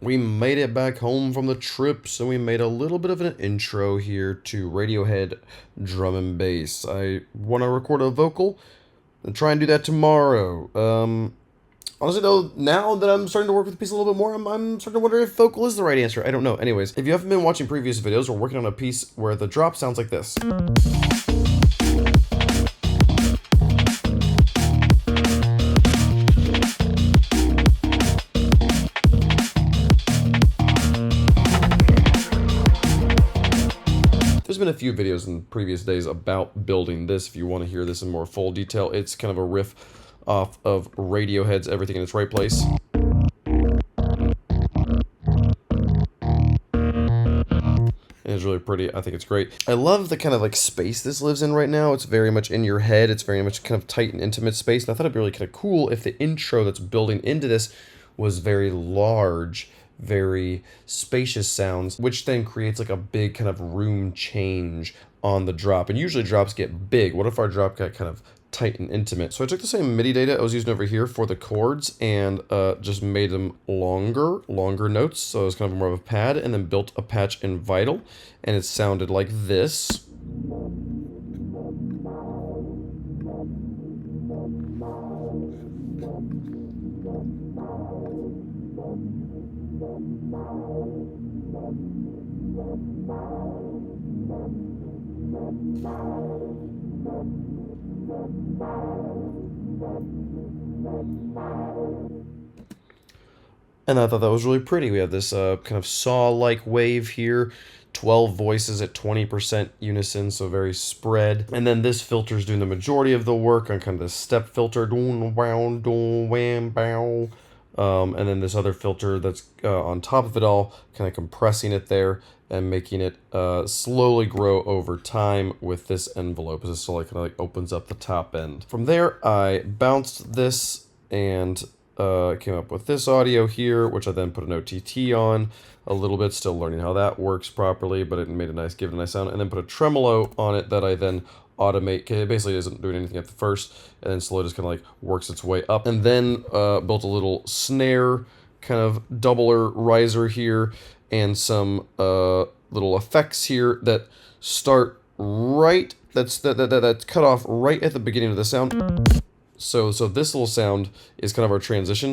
We made it back home from the trip, so we made a little bit of an intro here to Radiohead drum and bass. I want to record a vocal and try and do that tomorrow. Honestly, though, now that I'm starting to work with the piece a little bit more, I'm starting to wonder if vocal is the right answer. I don't know. Anyways, if you haven't been watching previous videos, we're working on a piece where the drop sounds like this. There's been a few videos in previous days about building this. If you want to hear this in more full detail, it's kind of a riff off of Radiohead's Everything in Its Right Place. And it's really pretty. I think it's great. I love the kind of like space this lives in right now. It's very much in your head. It's very much kind of tight and intimate space. And I thought it'd be really kind of cool if the intro that's building into this was very large, very spacious sounds, which then creates like a big kind of room change on the drop. And usually drops get big. What if our drop got kind of tight and intimate? So I took the same MIDI data I was using over here for the chords and just made them longer notes. So it was kind of more of a pad, and then built a patch in Vital, and it sounded like this. And I thought that was really pretty. We have this kind of saw-like wave here, 12 voices at 20% unison, so very spread. And then this filter's doing the majority of the work on kind of the step filter. And then this other filter that's on top of it all, kind of compressing it there and making it slowly grow over time with this envelope. This slowly kind of like opens up the top end. From there, I bounced this and came up with this audio here, which I then put an OTT on a little bit, still learning how that works properly, but it made a nice, give it a nice sound, and then put a tremolo on it that I then automate. It basically isn't doing anything at the first, and then slowly just kind of like works its way up. And then built a little snare, kind of doubler riser here, and some little effects here that start right, that's cut off right at the beginning of the sound. So this little sound is kind of our transition.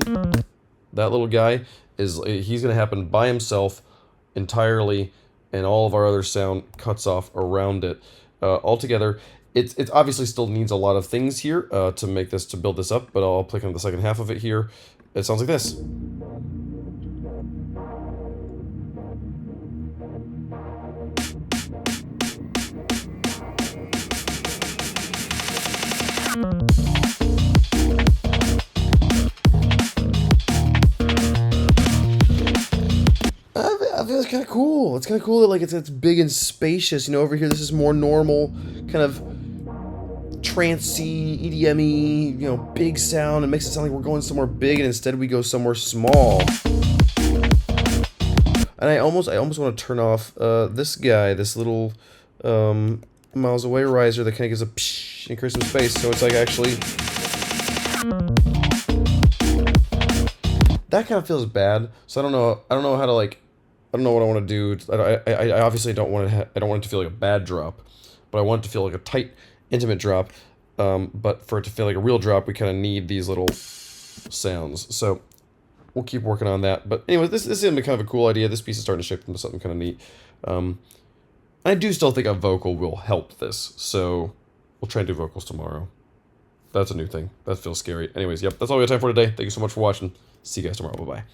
That little guy he's going to happen by himself entirely, and all of our other sound cuts off around it. Altogether, it's obviously still needs a lot of things here to build this up, but I'll click on the second half of it here. It sounds like this. I feel it's kind of cool. It's kind of cool that like it's big and spacious. You know, over here this is more normal, kind of trancey, EDM-y, you know, big sound. It makes it sound like we're going somewhere big, and instead we go somewhere small. And I almost want to turn off this guy, this little miles away riser that kind of gives a psh and creates some space. So it's like actually that kind of feels bad. So I don't know how to like. I don't know what I want to do. I obviously don't want I don't want it to feel like a bad drop, but I want it to feel like a tight, intimate drop. But for it to feel like a real drop, we kind of need these little sounds. So we'll keep working on that. But anyway, this is gonna be kind of a cool idea. This piece is starting to shape into something kind of neat. I do still think a vocal will help this. So we'll try and do vocals tomorrow. That's a new thing. That feels scary. Anyways, yep, that's all we have time for today. Thank you so much for watching. See you guys tomorrow. Bye-bye.